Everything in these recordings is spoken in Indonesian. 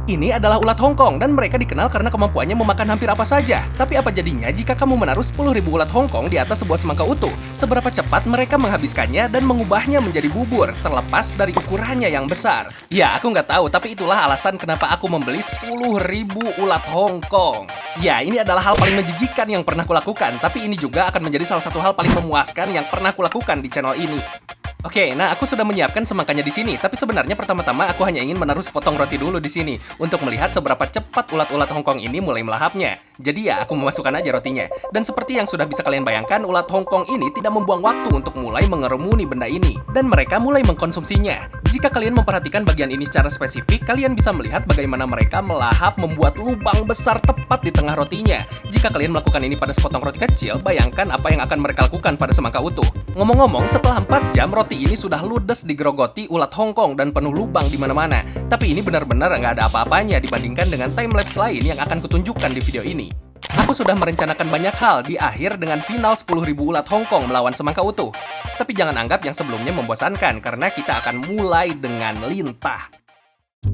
Ini adalah ulat Hongkong dan mereka dikenal karena kemampuannya memakan hampir apa saja. Tapi apa jadinya jika kamu menaruh 10.000 ulat Hongkong di atas sebuah semangka utuh? Seberapa cepat mereka menghabiskannya dan mengubahnya menjadi bubur, terlepas dari ukurannya yang besar? Ya, aku nggak tahu, tapi itulah alasan kenapa aku membeli 10.000 ulat Hongkong. Ya, ini adalah hal paling menjijikan yang pernah kulakukan, tapi ini juga akan menjadi salah satu hal paling memuaskan yang pernah kulakukan di channel ini. Oke, nah aku sudah menyiapkan semangkanya di sini, tapi sebenarnya pertama-tama aku hanya ingin menaruh sepotong roti dulu di sini untuk melihat seberapa cepat ulat-ulat Hongkong ini mulai melahapnya. Jadi ya, aku memasukkan aja rotinya. Dan seperti yang sudah bisa kalian bayangkan, ulat Hongkong ini tidak membuang waktu untuk mulai mengerumuni benda ini. Dan mereka mulai mengkonsumsinya. Jika kalian memperhatikan bagian ini secara spesifik, kalian bisa melihat bagaimana mereka melahap membuat lubang besar tepat di tengah rotinya. Jika kalian melakukan ini pada sepotong roti kecil, bayangkan apa yang akan mereka lakukan pada semangka utuh. Ngomong-ngomong, setelah 4 jam, roti ini sudah ludes digerogoti ulat Hongkong dan penuh lubang di mana-mana. Tapi ini benar-benar nggak ada apa-apanya dibandingkan dengan timelapse lain yang akan kutunjukkan di video ini. Aku sudah merencanakan banyak hal di akhir dengan final 10.000 ulat Hongkong melawan semangka utuh. Tapi jangan anggap yang sebelumnya membosankan karena kita akan mulai dengan lintah.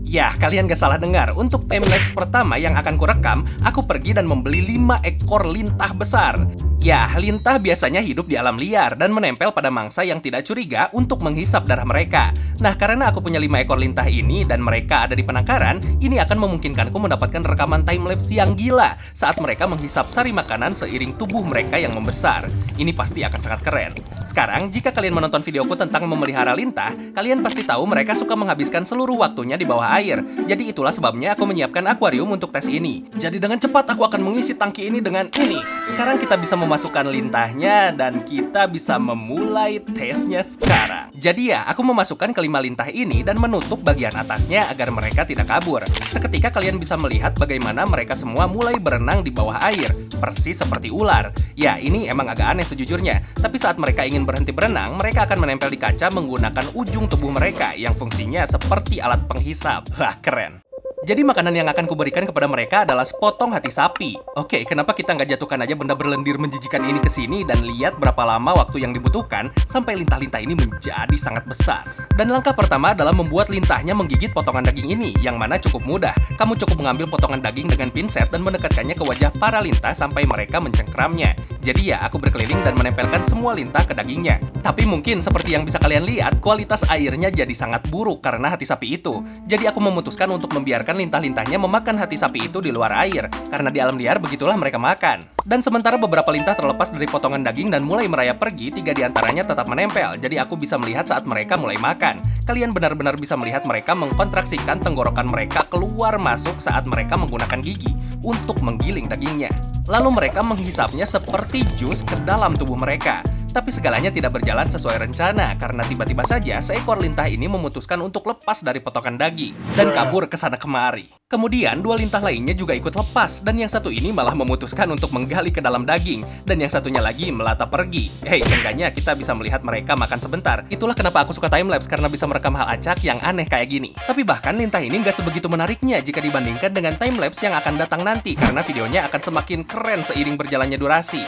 Ya, kalian gak salah dengar. Untuk timelapse pertama yang akan kurekam, aku pergi dan membeli 5 ekor lintah besar. Ya, lintah biasanya hidup di alam liar dan menempel pada mangsa yang tidak curiga untuk menghisap darah mereka. Nah, karena aku punya 5 ekor lintah ini dan mereka ada di penangkaran, ini akan memungkinkanku mendapatkan rekaman timelapse yang gila saat mereka menghisap sari makanan seiring tubuh mereka yang membesar. Ini pasti akan sangat keren. Sekarang, jika kalian menonton videoku tentang memelihara lintah, kalian pasti tahu mereka suka menghabiskan seluruh waktunya di bawah air. Jadi itulah sebabnya aku menyiapkan akuarium untuk tes ini. Jadi dengan cepat aku akan mengisi tangki ini dengan ini. Sekarang kita bisa memasukkan lintahnya dan kita bisa memulai tesnya sekarang. Jadi ya, aku memasukkan kelima lintah ini dan menutup bagian atasnya agar mereka tidak kabur. Seketika kalian bisa melihat bagaimana mereka semua mulai berenang di bawah air, persis seperti ular. Ya, ini emang agak aneh sejujurnya, tapi saat mereka ingin berhenti berenang, mereka akan menempel di kaca menggunakan ujung tubuh mereka yang fungsinya seperti alat penghisap. Wah, keren. Jadi makanan yang akan kuberikan kepada mereka adalah sepotong hati sapi. Oke, kenapa kita nggak jatuhkan aja benda berlendir menjijikan ini ke sini dan lihat berapa lama waktu yang dibutuhkan sampai lintah-lintah ini menjadi sangat besar. Dan langkah pertama adalah membuat lintahnya menggigit potongan daging ini, yang mana cukup mudah. Kamu cukup mengambil potongan daging dengan pinset dan mendekatkannya ke wajah para lintah sampai mereka mencengkramnya. Jadi ya, aku berkeliling dan menempelkan semua lintah ke dagingnya. Tapi mungkin seperti yang bisa kalian lihat, kualitas airnya jadi sangat buruk karena hati sapi itu. Jadi aku memutuskan untuk membiarkan lintah-lintahnya memakan hati sapi itu di luar air, karena di alam liar begitulah mereka makan. Dan sementara beberapa lintah terlepas dari potongan daging dan mulai merayap pergi, 3 diantaranya tetap menempel, jadi aku bisa melihat saat mereka mulai makan. Kalian benar-benar bisa melihat mereka mengkontraksikan tenggorokan mereka keluar masuk saat mereka menggunakan gigi untuk menggiling dagingnya. Lalu mereka menghisapnya seperti jus ke dalam tubuh mereka. Tapi segalanya tidak berjalan sesuai rencana karena tiba-tiba saja seekor lintah ini memutuskan untuk lepas dari potongan daging dan kabur ke sana kemari. Kemudian 2 lintah lainnya juga ikut lepas dan yang satu ini malah memutuskan untuk menggali ke dalam daging dan yang satunya lagi melata pergi. Hei, seenggaknya kita bisa melihat mereka makan sebentar. Itulah kenapa aku suka timelapse karena bisa merekam hal acak yang aneh kayak gini. Tapi bahkan lintah ini nggak sebegitu menariknya jika dibandingkan dengan timelapse yang akan datang nanti karena videonya akan semakin keren seiring berjalannya durasi.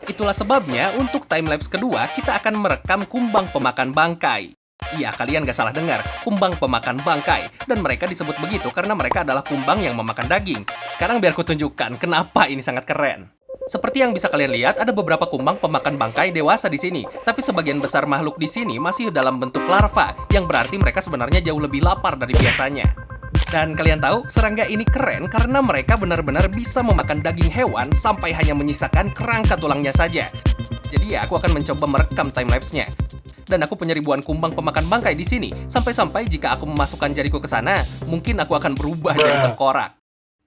Itulah sebabnya untuk timelapse kedua kita akan merekam kumbang pemakan bangkai. Iya, kalian gak salah dengar, kumbang pemakan bangkai. Dan mereka disebut begitu karena mereka adalah kumbang yang memakan daging. Sekarang biar kutunjukkan kenapa ini sangat keren. Seperti yang bisa kalian lihat, ada beberapa kumbang pemakan bangkai dewasa di sini. Tapi sebagian besar makhluk di sini masih dalam bentuk larva, yang berarti mereka sebenarnya jauh lebih lapar dari biasanya. Dan kalian tahu, serangga ini keren karena mereka benar-benar bisa memakan daging hewan sampai hanya menyisakan kerangka tulangnya saja. Jadi ya, aku akan mencoba merekam timelapse-nya. Dan aku punya ribuan kumbang pemakan bangkai di sini. Sampai-sampai jika aku memasukkan jariku ke sana, mungkin aku akan berubah jadi tengkorak.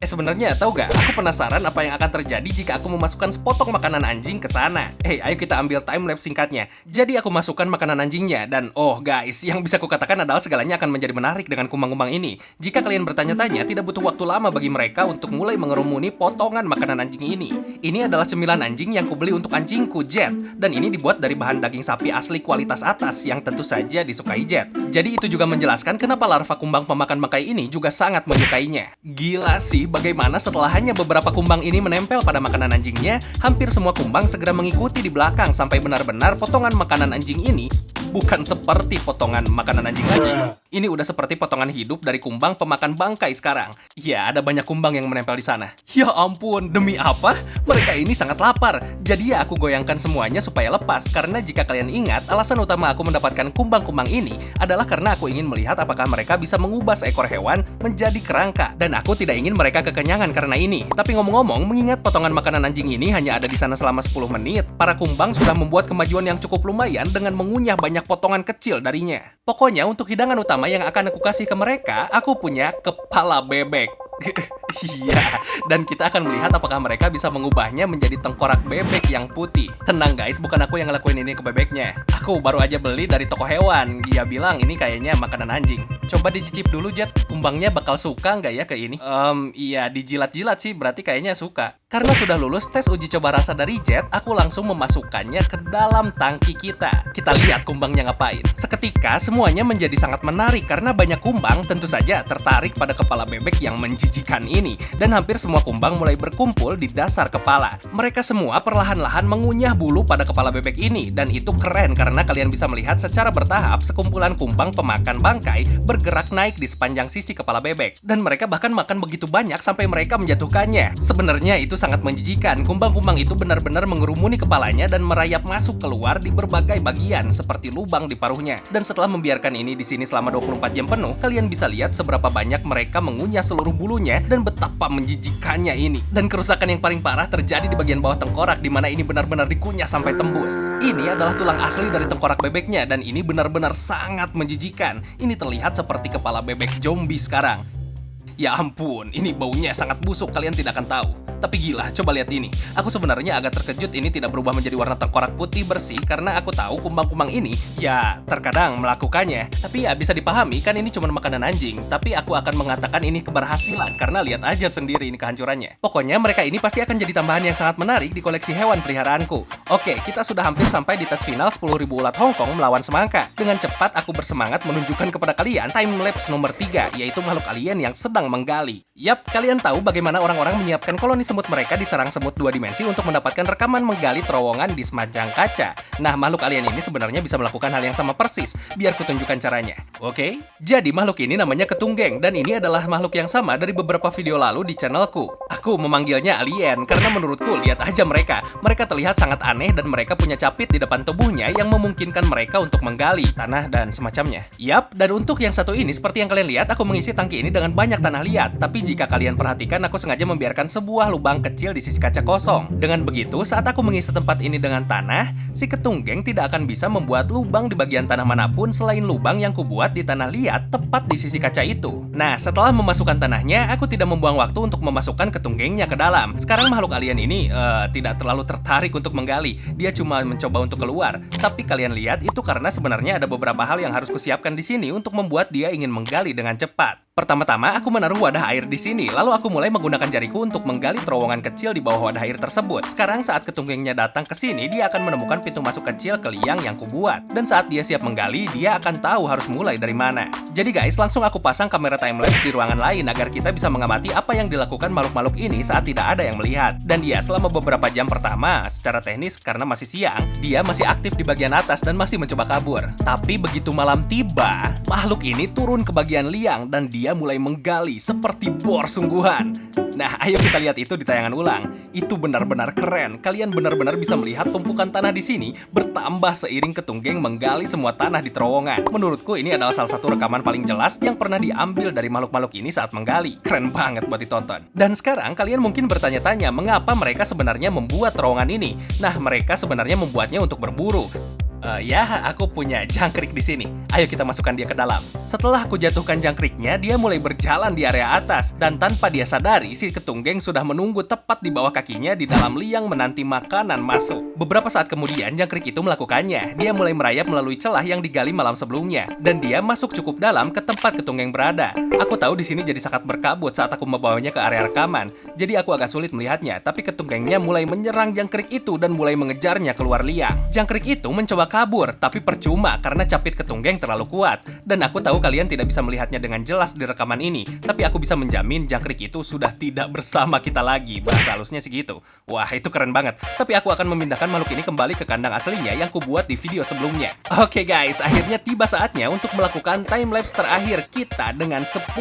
Sebenarnya tahu gak? Aku penasaran apa yang akan terjadi jika aku memasukkan sepotong makanan anjing ke sana. Ayo kita ambil timelapse singkatnya. Jadi aku masukkan makanan anjingnya dan oh guys, yang bisa kukatakan adalah segalanya akan menjadi menarik dengan kumbang-kumbang ini. Jika kalian bertanya-tanya, tidak butuh waktu lama bagi mereka untuk mulai mengerumuni potongan makanan anjing ini. Ini adalah cemilan anjing yang kubeli untuk anjingku, Jet. Dan ini dibuat dari bahan daging sapi asli kualitas atas yang tentu saja disukai Jet. Jadi itu juga menjelaskan kenapa larva kumbang pemakan bangkai ini juga sangat menyukainya. Gila sih, bagaimana setelah hanya beberapa kumbang ini menempel pada makanan anjingnya, hampir semua kumbang segera mengikuti di belakang sampai benar-benar potongan makanan anjing ini bukan seperti potongan makanan anjing lagi. Ini udah seperti potongan hidup dari kumbang pemakan bangkai sekarang. Ya, ada banyak kumbang yang menempel di sana. Ya ampun, demi apa? Mereka ini sangat lapar. Jadi ya aku goyangkan semuanya supaya lepas. Karena jika kalian ingat, alasan utama aku mendapatkan kumbang-kumbang ini adalah karena aku ingin melihat apakah mereka bisa mengubah seekor hewan menjadi kerangka. Dan aku tidak ingin mereka kekenyangan karena ini. Tapi ngomong-ngomong, mengingat potongan makanan anjing ini hanya ada di sana selama 10 menit, para kumbang sudah membuat kemajuan yang cukup lumayan dengan mengunyah banyak potongan kecil darinya. Pokoknya untuk hidangan utama yang akan aku kasih ke mereka, aku punya kepala bebek. Iya, dan kita akan melihat apakah mereka bisa mengubahnya menjadi tengkorak bebek yang putih. Tenang guys, bukan aku yang ngelakuin ini ke bebeknya. Aku baru aja beli dari toko hewan. Dia bilang ini kayaknya makanan anjing. Coba dicicip dulu, Jet. Kumbangnya bakal suka nggak ya ke ini? Iya, dijilat-jilat sih, berarti kayaknya suka. Karena sudah lulus tes uji coba rasa dari Jet, aku langsung memasukkannya ke dalam tangki kita. Kita lihat kumbangnya ngapain. Seketika, semuanya menjadi sangat menarik karena banyak kumbang tentu saja tertarik pada kepala bebek yang menjijikan ini. Dan hampir semua kumbang mulai berkumpul di dasar kepala. Mereka semua perlahan-lahan mengunyah bulu pada kepala bebek ini. Dan itu keren karena kalian bisa melihat secara bertahap sekumpulan kumbang pemakan bangkai bergerak naik di sepanjang sisi kepala bebek. Dan mereka bahkan makan begitu banyak sampai mereka menjatuhkannya. Sebenarnya itu sangat menjijikan. Kumbang-kumbang itu benar-benar mengerumuni kepalanya dan merayap masuk keluar di berbagai bagian seperti lubang di paruhnya. Dan setelah membiarkan ini di sini selama 24 jam penuh, kalian bisa lihat seberapa banyak mereka mengunyah seluruh bulunya dan betapa menjijikannya ini. Dan kerusakan yang paling parah terjadi di bagian bawah tengkorak di mana ini benar-benar dikunyah sampai tembus. Ini adalah tulang asli dari tengkorak bebeknya dan ini benar-benar sangat menjijikan. Ini terlihat seperti kepala bebek zombie sekarang. Ya ampun, ini baunya sangat busuk, kalian tidak akan tahu. Tapi gila, coba lihat ini. Aku sebenarnya agak terkejut ini tidak berubah menjadi warna tengkorak putih bersih karena aku tahu kumbang-kumbang ini, ya terkadang melakukannya. Tapi ya bisa dipahami kan ini cuma makanan anjing. Tapi aku akan mengatakan ini keberhasilan karena lihat aja sendiri ini kehancurannya. Pokoknya mereka ini pasti akan jadi tambahan yang sangat menarik di koleksi hewan peliharaanku. Oke, kita sudah hampir sampai di tes final 10.000 ulat Hongkong melawan semangka. Dengan cepat aku bersemangat menunjukkan kepada kalian time-lapse nomor 3, yaitu makhluk alien yang sedang menggali. Yap, kalian tahu bagaimana orang-orang menyiapkan koloni semut mereka diserang semut 2 dimensi untuk mendapatkan rekaman menggali terowongan di sepanjang kaca. Nah, makhluk alien ini sebenarnya bisa melakukan hal yang sama persis. Biar kutunjukkan caranya. Oke? Jadi makhluk ini namanya ketunggeng dan ini adalah makhluk yang sama dari beberapa video lalu di channelku. Aku memanggilnya alien karena menurutku lihat aja mereka. Mereka terlihat sangat aneh dan mereka punya capit di depan tubuhnya yang memungkinkan mereka untuk menggali tanah dan semacamnya. Yap, dan untuk yang satu ini seperti yang kalian lihat aku mengisi tangki ini dengan banyak tanah liat. Tapi jika kalian perhatikan aku sengaja membiarkan sebuah lubang kecil di sisi kaca kosong. Dengan begitu, saat aku mengisi tempat ini dengan tanah, si ketunggeng tidak akan bisa membuat lubang di bagian tanah manapun selain lubang yang kubuat di tanah liat tepat di sisi kaca itu. Nah, setelah memasukkan tanahnya, aku tidak membuang waktu untuk memasukkan ketunggengnya ke dalam. Sekarang makhluk alien ini tidak terlalu tertarik untuk menggali. Dia cuma mencoba untuk keluar. Tapi kalian lihat itu karena sebenarnya ada beberapa hal yang harus kusiapkan di sini untuk membuat dia ingin menggali dengan cepat. Pertama-tama, aku menaruh wadah air di sini, lalu aku mulai menggunakan jariku untuk menggali terowongan kecil di bawah wadah air tersebut. Sekarang saat ketunggengnya datang ke sini, dia akan menemukan pintu masuk kecil ke liang yang kubuat. Dan saat dia siap menggali, dia akan tahu harus mulai dari mana. Jadi guys, langsung aku pasang kamera timelapse di ruangan lain agar kita bisa mengamati apa yang dilakukan makhluk-makhluk ini saat tidak ada yang melihat. Dan dia selama beberapa jam pertama, secara teknis karena masih siang, dia masih aktif di bagian atas dan masih mencoba kabur. Tapi begitu malam tiba, makhluk ini turun ke bagian liang dan dia mulai menggali seperti bor sungguhan. Nah, ayo kita lihat itu di tayangan ulang. Itu benar-benar keren. Kalian benar-benar bisa melihat tumpukan tanah di sini bertambah seiring ketunggeng menggali semua tanah di terowongan. Menurutku ini adalah salah satu rekaman paling jelas yang pernah diambil dari makhluk-makhluk ini saat menggali. Keren banget buat ditonton. Dan sekarang kalian mungkin bertanya-tanya mengapa mereka sebenarnya membuat terowongan ini. Nah, mereka sebenarnya membuatnya untuk berburu. Ya, aku punya jangkrik di sini. Ayo kita masukkan dia ke dalam. Setelah aku jatuhkan jangkriknya, dia mulai berjalan di area atas. Dan tanpa dia sadari, si ketunggeng sudah menunggu tepat di bawah kakinya di dalam liang menanti makanan masuk. Beberapa saat kemudian, jangkrik itu melakukannya. Dia mulai merayap melalui celah yang digali malam sebelumnya. Dan dia masuk cukup dalam ke tempat ketunggeng berada. Aku tahu di sini jadi sangat berkabut saat aku membawanya ke area rekaman. Jadi aku agak sulit melihatnya, tapi ketunggengnya mulai menyerang jangkrik itu dan mulai mengejarnya keluar liang. Jangkrik itu mencoba kabur, tapi percuma karena capit ketunggeng terlalu kuat. Dan aku tahu kalian tidak bisa melihatnya dengan jelas di rekaman ini, tapi aku bisa menjamin jangkrik itu sudah tidak bersama kita lagi. Bahasa halusnya segitu. Wah, itu keren banget. Tapi aku akan memindahkan makhluk ini kembali ke kandang aslinya yang kubuat di video sebelumnya. Oke guys, akhirnya tiba saatnya untuk melakukan timelapse terakhir kita dengan 10.000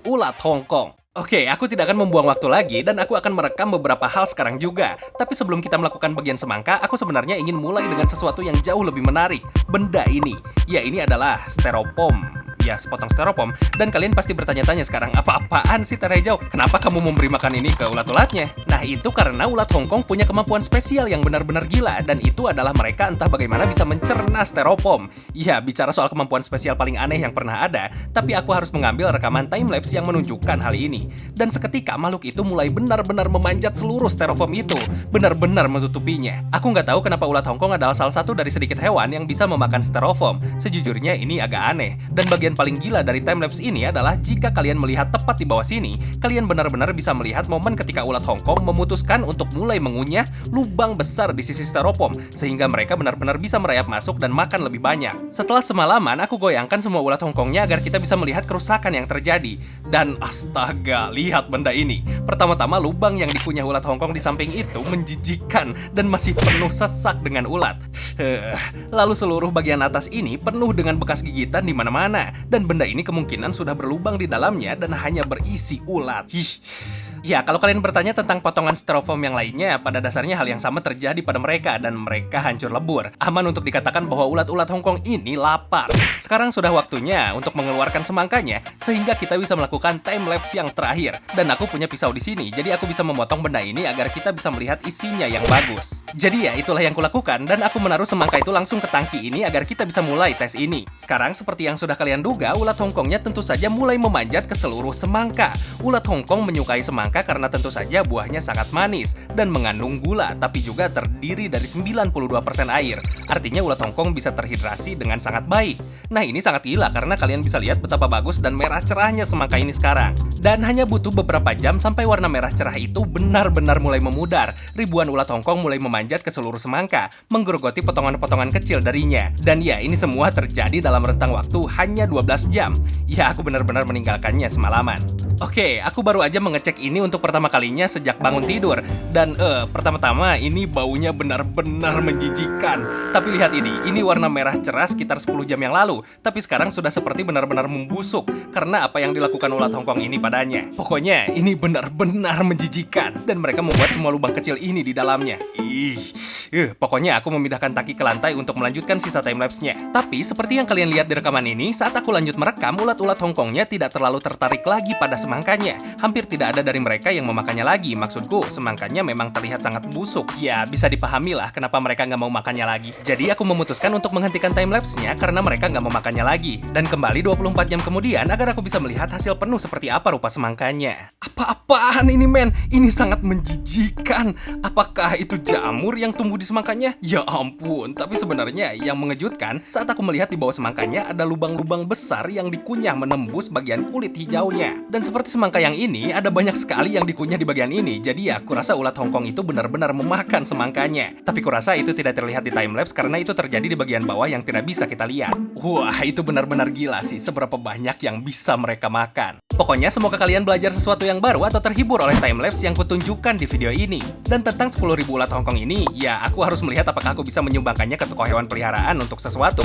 ulat Hongkong. Oke, aku tidak akan membuang waktu lagi dan aku akan merekam beberapa hal sekarang juga. Tapi sebelum kita melakukan bagian semangka, aku sebenarnya ingin mulai dengan sesuatu yang jauh lebih menarik. Benda ini. Ya, ini adalah styrofoam. Ya, sepotong styrofoam. Dan kalian pasti bertanya-tanya sekarang, apa-apaan sih Teh Hijau? Kenapa kamu memberi makan ini ke ulat-ulatnya? Nah, itu karena ulat Hongkong punya kemampuan spesial yang benar-benar gila. Dan itu adalah mereka entah bagaimana bisa mencerna styrofoam. Ya, bicara soal kemampuan spesial paling aneh yang pernah ada, tapi aku harus mengambil rekaman timelapse yang menunjukkan hal ini. Dan seketika makhluk itu mulai benar-benar memanjat seluruh styrofoam itu. Benar-benar menutupinya. Aku nggak tahu kenapa ulat Hongkong adalah salah satu dari sedikit hewan yang bisa memakan styrofoam. Sejujurnya ini agak aneh. Dan bagian paling gila dari timelapse ini adalah jika kalian melihat tepat di bawah sini, kalian benar-benar bisa melihat momen ketika ulat Hongkong memutuskan untuk mulai mengunyah lubang besar di sisi styrofoam, sehingga mereka benar-benar bisa merayap masuk dan makan lebih banyak. Setelah semalaman, aku goyangkan semua ulat Hongkongnya agar kita bisa melihat kerusakan yang terjadi. Dan astaga, lihat benda ini. Pertama-tama lubang yang dikunyah ulat Hongkong di samping itu menjijikkan dan masih penuh sesak dengan ulat. Lalu seluruh bagian atas ini penuh dengan bekas gigitan di mana-mana. Dan benda ini kemungkinan sudah berlubang di dalamnya dan hanya berisi ulat. Ya, kalau kalian bertanya tentang potongan styrofoam yang lainnya, pada dasarnya hal yang sama terjadi pada mereka dan mereka hancur lebur. Aman untuk dikatakan bahwa ulat-ulat Hongkong ini lapar. Sekarang sudah waktunya untuk mengeluarkan semangkanya sehingga kita bisa melakukan timelapse yang terakhir. Dan aku punya pisau di sini, jadi aku bisa memotong benda ini agar kita bisa melihat isinya yang bagus. Jadi ya, itulah yang kulakukan dan aku menaruh semangka itu langsung ke tangki ini agar kita bisa mulai tes ini. Sekarang seperti yang sudah kalian duga, ulat Hongkongnya tentu saja mulai memanjat ke seluruh semangka. Ulat Hongkong menyukai semangka karena tentu saja buahnya sangat manis dan mengandung gula, tapi juga terdiri dari 92% air. Artinya ulat Hongkong bisa terhidrasi dengan sangat baik. Nah, ini sangat gila karena kalian bisa lihat betapa bagus dan merah cerahnya semangka ini sekarang. Dan hanya butuh beberapa jam sampai warna merah cerah itu benar-benar mulai memudar. Ribuan ulat Hongkong mulai memanjat ke seluruh semangka, menggerogoti potongan-potongan kecil darinya. Dan ya, ini semua terjadi dalam rentang waktu hanya 12 jam. Ya, aku benar-benar meninggalkannya semalaman. Oke, aku baru aja mengecek ini untuk pertama kalinya sejak bangun tidur. Dan pertama-tama ini baunya benar-benar menjijikan. Tapi lihat ini warna merah cerah sekitar 10 jam yang lalu. Tapi sekarang sudah seperti benar-benar membusuk karena apa yang dilakukan ulat Hongkong ini padanya. Pokoknya ini benar-benar menjijikan. Dan mereka membuat semua lubang kecil ini di dalamnya. Pokoknya aku memindahkan tangki ke lantai untuk melanjutkan sisa timelapse-nya. Tapi seperti yang kalian lihat di rekaman ini, saat aku lanjut merekam, ulat-ulat Hongkongnya tidak terlalu tertarik lagi pada semangkanya. Hampir tidak ada dari mereka yang memakannya lagi. Maksudku, semangkanya memang terlihat sangat busuk. Ya, bisa dipahami lah kenapa mereka nggak mau makannya lagi. Jadi aku memutuskan untuk menghentikan timelapse-nya karena mereka nggak mau makannya lagi. Dan kembali 24 jam kemudian agar aku bisa melihat hasil penuh seperti apa rupa semangkanya. Apa-apaan ini, men? Ini sangat menjijikan. Apakah itu jamur yang tumbuh di semangkanya? Ya ampun, tapi sebenarnya yang mengejutkan saat aku melihat di bawah semangkanya ada lubang-lubang besar yang dikunyah menembus bagian kulit hijaunya. Dan seperti semangka yang ini, ada banyak sekali yang dikunyah di bagian ini. Jadi ya, kurasa ulat Hongkong itu benar-benar memakan semangkanya. Tapi kurasa itu tidak terlihat di timelapse karena itu terjadi di bagian bawah yang tidak bisa kita lihat. Wah, itu benar-benar gila sih seberapa banyak yang bisa mereka makan. Pokoknya semoga kalian belajar sesuatu yang baru atau terhibur oleh timelapse yang kutunjukkan di video ini. Dan tentang 10.000 ulat Hongkong ini, ya aku harus melihat apakah aku bisa menyumbangkannya ke toko hewan peliharaan untuk sesuatu.